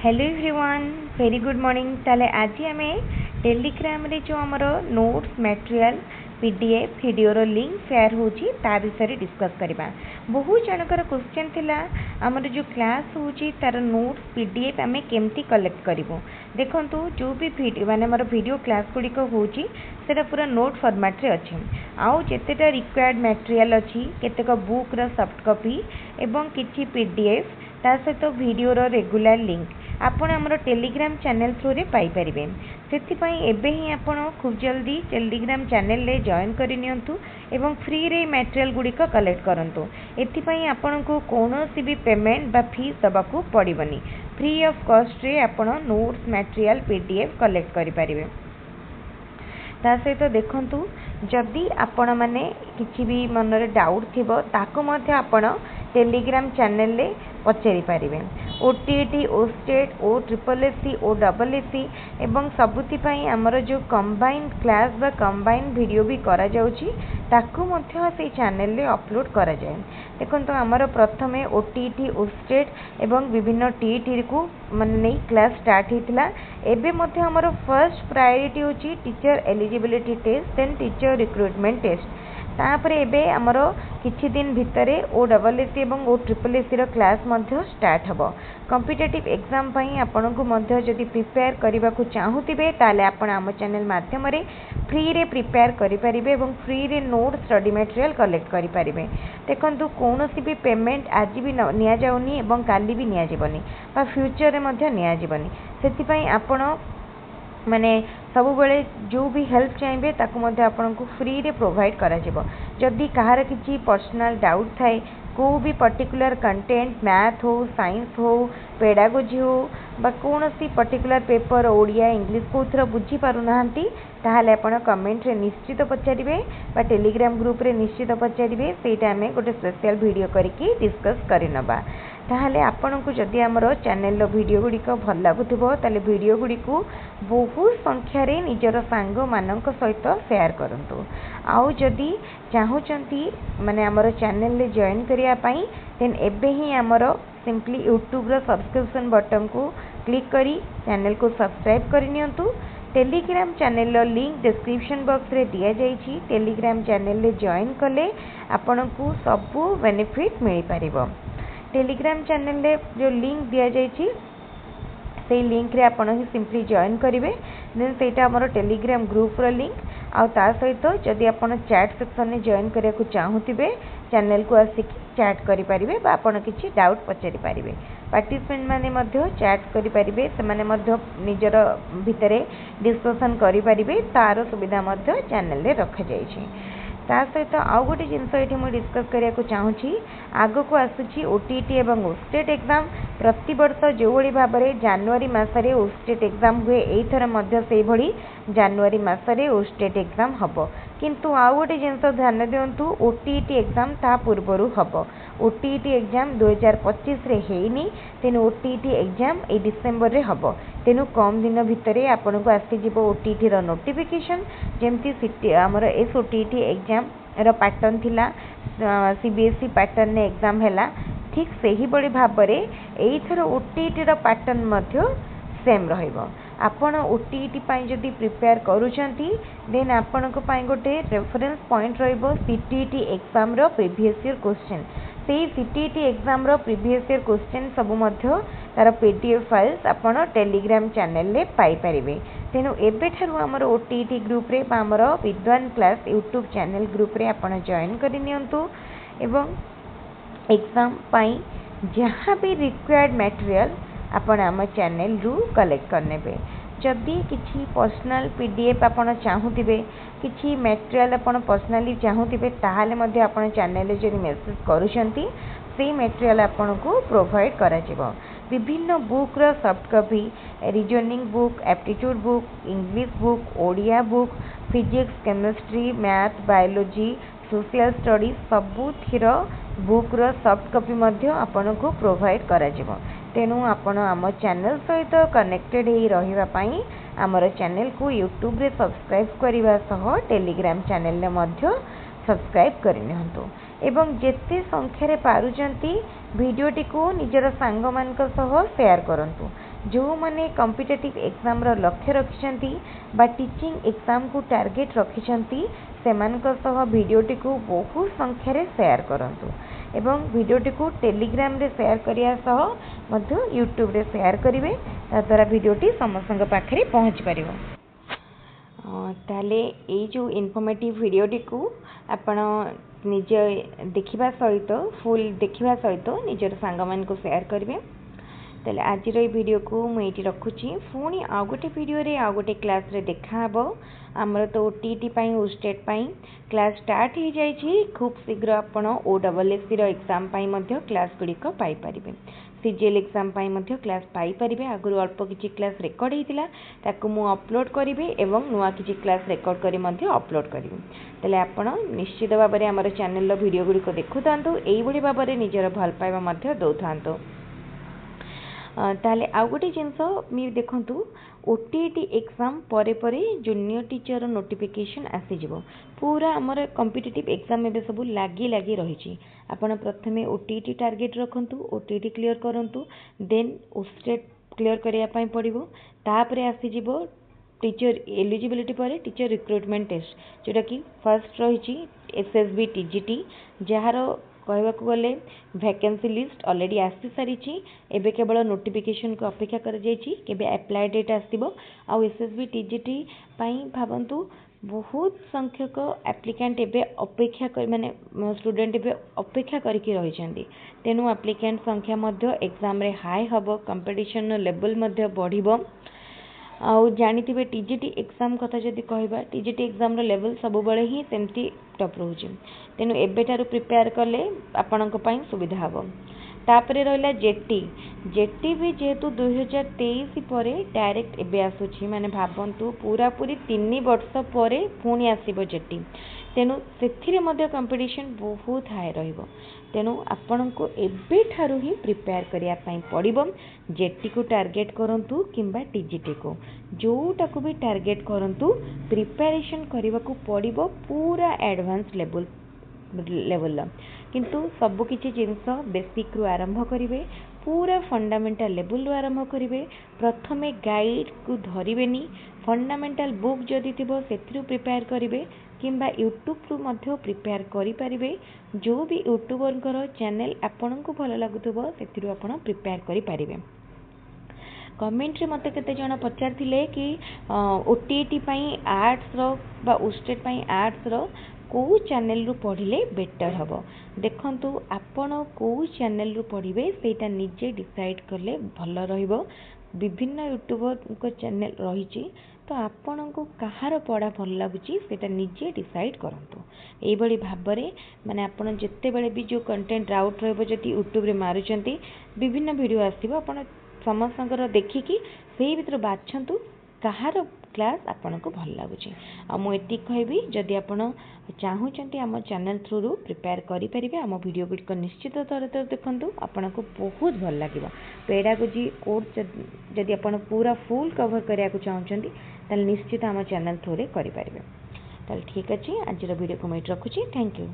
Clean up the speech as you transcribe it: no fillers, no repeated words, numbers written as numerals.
Hello everyone very good morning ताले आज आम टेलीग्राम रे जो आमर notes material PDF video link share होची ता विषय डिस्कस करबा। बहुत जनकर क्वेश्चन थिला आमर जो क्लास होची तार नोट्स पीडीएफ आमे केमती कलेक्ट करिवो। देखंतु जो भी वीडियो माने हमर वीडियो क्लास गुडी को होची सेटा पूरा नोट फॉर्मेट रे अछि। आउ जेतेटा रिक्वायर्ड मटेरियल अछि केतेक बुक रा सॉफ्ट कॉपी एवं किछि पीडीएफ ता सहित वीडियो रो रेगुलर लिंक आपण हमर टेलीग्राम चैनल थ्रू रे पाई परिबे। सेति पई एबे ही आपण खूब जल्दी टेलीग्राम चैनल ले जॉइन करि नियंतु एवं फ्री रे मटेरियल गुडी को कलेक्ट करंतु। एति पई आपण को कोनोसी भी पेमेंट बा फीस दबाकू पड़िबनी। फ्री ऑफ कॉस्ट रे आपण नोट्स मटेरियल पीडीएफ कलेक्ट करि परिबे। ता सहित देखंतु जदि आपण माने किछि भी मनरे डाउट थिबो ताको मध्ये आपण टेलीग्राम चैनल ले पचारि पारिबे। ओटीटी ओस्टेट ओ ट्रिपल एससी ओ डबल एससी एवं सबुति पई हमर जो कंबाइंड क्लास बा कंबाइंड वीडियो भी करा जाउची ताकू मध्ये से चैनल ले अपलोड करा जाय। देखंतु हमर प्रथमे ओटीटी ओस्टेट एवं विभिन्न टीटी को माने क्लास स्टार्ट हितला। एबे मध्ये हमर फर्स्ट प्रायोरिटी होची teacher eligibility test then teacher recruitment test. तापरे एबे हमर किछि दिन भितरे ओ डबल एससी एवं ओ ट्रिपल एससी रो क्लास मध्ये स्टार्ट हबो। कॉम्पिटिटिव एग्जाम पई आपन को मध्ये जदि प्रिपेयर करबा को चाहूतिबे ताले आपन हम चैनल माध्यम रे फ्री रे प्रिपेयर करि परिबे एवं फ्री रे नोट स्टडी मटेरियल कलेक्ट करि परिबे। देखंतु कोनोसी भी पेमेंट आज भी निया जाउनी एवं काली भी निया जिवनी बा फ्यूचर रे मध्ये निया जिवनी। सेति पई आपन माने सब बेले जो भी हेल्प चाहिए ताकू मध्ये आपन को फ्री रे प्रोवाइड करा जिवो। जदि कहार किछि पर्सनल डाउट थाए को भी पर्टिकुलर कंटेंट मैथ हो साइंस हो पेडागोजी हो बा कोनोसी पर्टिकुलर पेपर ओडिया इंग्लिश कोथरा बुझी पारु नाहंती ताहाले आपण कमेंट रे निश्चित पचारिबे बा टेलीग्राम ग्रुप रे निश्चित पचारिबे। सेटा हमें गोटे स्पेशल वीडियो करके डिस्कस करिनबा। ताहाले आपण को जदि हमरो चैनल रो वीडियो गुडी को भल लागुथिबो ताले वीडियो गुडी को बहुत संख्या रे निजर सांग मानक सहित शेयर करंतु। आउ जदि चाहूचंती माने हमरो चैनल ले जॉइन करिया पई देन एबे ही हमरो सिंपली यूट्यूब रो सब्सक्रिप्शन बटन को क्लिक करी चैनल को सब्सक्राइब करि नियंतु। टेलीग्राम चैनल रो लिंक डिस्क्रिप्शन बॉक्स रे दिया जाईची। टेलीग्राम चैनल ले जॉइन कले आपन को सब बेनिफिट मिल परिबो। टेलीग्राम चैनल ले जो लिंक दिया जाईची से लिंक रे आपण ही सिंपली जॉइन करिवे देन सेटा हमर टेलीग्राम ग्रुप रो लिंक आ ता सहित जदि आपण चैट सेक्शन में जॉइन करिया को चाहूतिबे चैनल को आसिक चैट करि परिबे बा आपण किछि डाउट पचारि परिबे। पार्टिसिपेंट माने मध्य चैट करि परिबे सेमाने मध्य निजर भितरे डिस्कशन करि परिबे तार सुविधा मध्य चैनल रे रखा जाईछि। ता सहित आउ गोटे जिनस ये मुझे डिस्कस करने को चाहूँगी आग को आसूची ओटीटी एवं ओस्टेट एग्जाम प्रति वर्ष जो भाई भाव में जनवरी मसरे ओस्टेट एग्जाम हुए एथर मध्य से भली जनवरी मसरे ओस्टेट एग्जाम हम किंतु आउ गोटे जिनस ध्यान दिंतु ओटीटी एग्जाम ता पूर्वर हम ओटीटी एग्जाम 2025 रे हेनी तेनु ओटीटी एग्जाम ए डिसेंबर रे हम तेनु कम दिन भितर आपन को आसी ओटीटी रो नोटिफिकेशन जेमती सिटी हमर एस ओटीटी एग्जाम रो पैटर्न थिला सीबीएसई पैटर्न ने एग्जाम हैला ठीक सही बड़ी भाव रे एथर ओटीटी रो पैटर्न मध्य सेम रहइबो। आपण ओटीटी पाई जदि प्रिपेयर करूचंती देन आपण को पाई गोटे रेफरेंस पॉइंट रहइबो सीटीटी एग्जाम रो प्रीवियस ईयर क्वेश्चन से सीटीटी एग्जाम रो प्रीवियस ईयर क्वेश्चन सब मध्य तार पीडीएफ फाइल्स आपण टेलीग्राम चैनल ले पाई परिबे। तेनु एबे थारु हमर ओटीटी ग्रुप रे बा हमर विद्वान क्लास यूट्यूब चैनल ग्रुप रे आपण जॉइन करि नियंतु एवं एग्जाम पाई जहाँ भी रिक्वायर्ड मटेरियल आपण आम चैनल रु कलेक्ट करनेबे। जदि किछि पर्सनल पीडीएफ आपण चाहूतिबे किछि मटेरियल आपण पर्सनली चाहूतिबे ताहाले मध्ये आपण चैनल रे जदि मेसेज करूछंती से मटेरियल आपण को प्रोवाइड करा जिवो। विभिन्न बुक रो soft copy reasoning book aptitude book English book Odia book physics chemistry math biology social studies सबु थिर बुक रो सॉफ्ट कॉपी मध्ये आपण को प्रोवाइड करा जिवो। तेनु आपण आम चैनल सहित कनेक्टेड ही रहिबा पई हमर चैनल को यूट्यूब रे सब्सक्राइब करिवा सह टेलीग्राम चैनल ले मध्य सब्सक्राइब करिनिहंतु एवं जेते संख्या रे पारुचंती वीडियोटी को निजर सांग मानक सह शेयर करंतु जो माने कॉम्पिटिटिव एग्जाम रो लक्ष्य रखिछंती बा टीचिंग एग्जाम को टार्गेट रखिछंती सेमानक सह वीडियोटी को बहुत संख्या रे शेयर करंतु एवं वीडियोटी को टेलीग्राम रे शेयर करिया सह मध्य यूट्यूब रे शेयर करिवे ताद्वारा वीडियोटी समस्तक पाखरे पहुँच पारिबो। ताले ये जो इनफॉर्मेटिव वीडियोटी को आपण निज देखिबा सहित फुल देखिबा सहित निजर सांग मान को शेयर करिवे। ताले आज रो वीडियो को मुझे ये रखुची पुणी आउ गोटे वीडियो रे आउ गोटे क्लास रे देखा हबो। आमर तो ओटीटी पाई स्टेट पाई क्लास स्टार्ट हो जाइए खूब शीघ्र आपण OSSC रो एग्जाम पाई मध्य क्लास गुड़िक पाई परिबे। सीजीएल एग्जाम पाई मध्य क्लास पाई परिबे। आगु अल्प किछि क्लास रेकर्ड हेतिला ताकू मु अपलोड करिवे एवं नुआ किछि क्लास रेकर्ड करी मध्य अपलोड करिवे। तले आपण निश्चित भाव में आमर चैनल रो वीडियो गुड़िक देखुथांतु एई भली भाव में निजर भल पाइबा मध्य दउथांतु। ताले आउ गोटे जिनस मी देखंतु ओटीटी एग्जाम परे परे जूनियर टीचर नोटिफिकेशन आसीजिवो। पूरा आमर कॉम्पिटिटिव एग्जाम एबे सब लागी लागी रही। आपण प्रथमे ओटीटी टार्गेट रखंतु, ओटीटी क्लियर करंतु, देन ओस्टेट क्लियर करिया पई पड़िबो। तापरे आसीजिवो टीचर एलिजिबिलिटी पर टीचर रिक्रुटमेंट टेस्ट जोटा कि फर्स्ट रही एसएसबी टीजीटी जार कहवाकू गले वैकेंसी लिस्ट ऑलरेडी आसी सारी एबे केवल नोटिफिकेशन को अपेक्षा कर जाइछि केबे अप्लाई डेट आसीबो। आ एसएसबी टीजीटी पई भाबंतु बहुत संख्यक एप्लिकेंट एबे अपेक्षा कर माने स्टूडेंट एबे अपेक्षा करके रही छथि। तेनु एप्लिकेंट संख्या मध्य एग्जाम रे हाई हबो, कंपटीशन लेवल मध्य बढ़िबो। आउ जानिथिबे टीजीटी एग्जाम कथा जदि कहबा टीजीटी एग्जाम रो लेवल सब बळे ही सेमती टॉप रहउची। तेनु एबेटारू प्रिपेयर कले आपणक पई सुविधा हबो। तापरे रहला जेटी जेटी भी जेहेतु 2023 परे डायरेक्ट एबे आसुची माने भाबंतु पूरा पूरी 3 वर्ष परे पुणी आसीबो जेटी। तेनु सेथिरे मध्य कंपटीशन बहुत हाई रहिबो। तेनु आपणको एबे ठारू ही प्रिपेयर करिया पई पड़िबो। जेटी को टार्गेट करंतु किंबा टीजीटी को जोटा को भी टार्गेट करंतु प्रिपरेशन करबा को पड़िबो पूरा एडवांस लेवल किंतु सब किछि जिंस बेसिक रु आरंभ करिवे, पूरा फंडामेंटल लेवल रु आरंभ करिवे। प्रथमे गाइड को धरिबेनी, फंडामेंटल बुक जदि थिबो सेथिरु प्रिपेयर करिवे किंबा यूट्यूब रु मध्य प्रिपेयर करि परिबे। जो भी यूट्यूबर चैनल आपन को भल लागुथबो सेथिरु आपन प्रिपेयर करि परिबे। कमेंट रे मते केते जण पचारथिले कि ओटीटी पई आर्ट्स रो बा ओस्टेट पई आर्ट्स रो को चैनल रु पढ़िले बेटर हबो। देखंतु आपण को चैनल रु पढ़िबे सेटा निजे डिसाइड करले भल रहिबो। विभिन्न यूट्यूबर को चैनल रही तो आपण को कहार पढ़ा भल लगुची सेटा निजे डिसाइड करंतु। एई बड़ी भाबरे माने आपण जत्ते बेले भी जो कंटेंट डाउट रहबो जति यूट्यूब रे मारुचंती विभिन्न वीडियो आसीबो आपण समस्तकर देखिकी सेही भितर बाछंतु कहार क्लास आपन को भल लगुची। आ मु एति कहबी जदि आपण चाहूचंती आम चैनल थ्रू रु प्रिपेयर करि परिबे आम वीडियो गुड को निश्चित तर देखंतु आपन को बहुत भल लागिबो। पेडागोजी कोर्स जदि आपण पूरा फुल कवर करिया को चाहूचंती ताल निश्चित आम चैनल थ्रू रे करि परिबे। ताल ठीक अछि आज वीडियो को मैं रखुची। Thank you.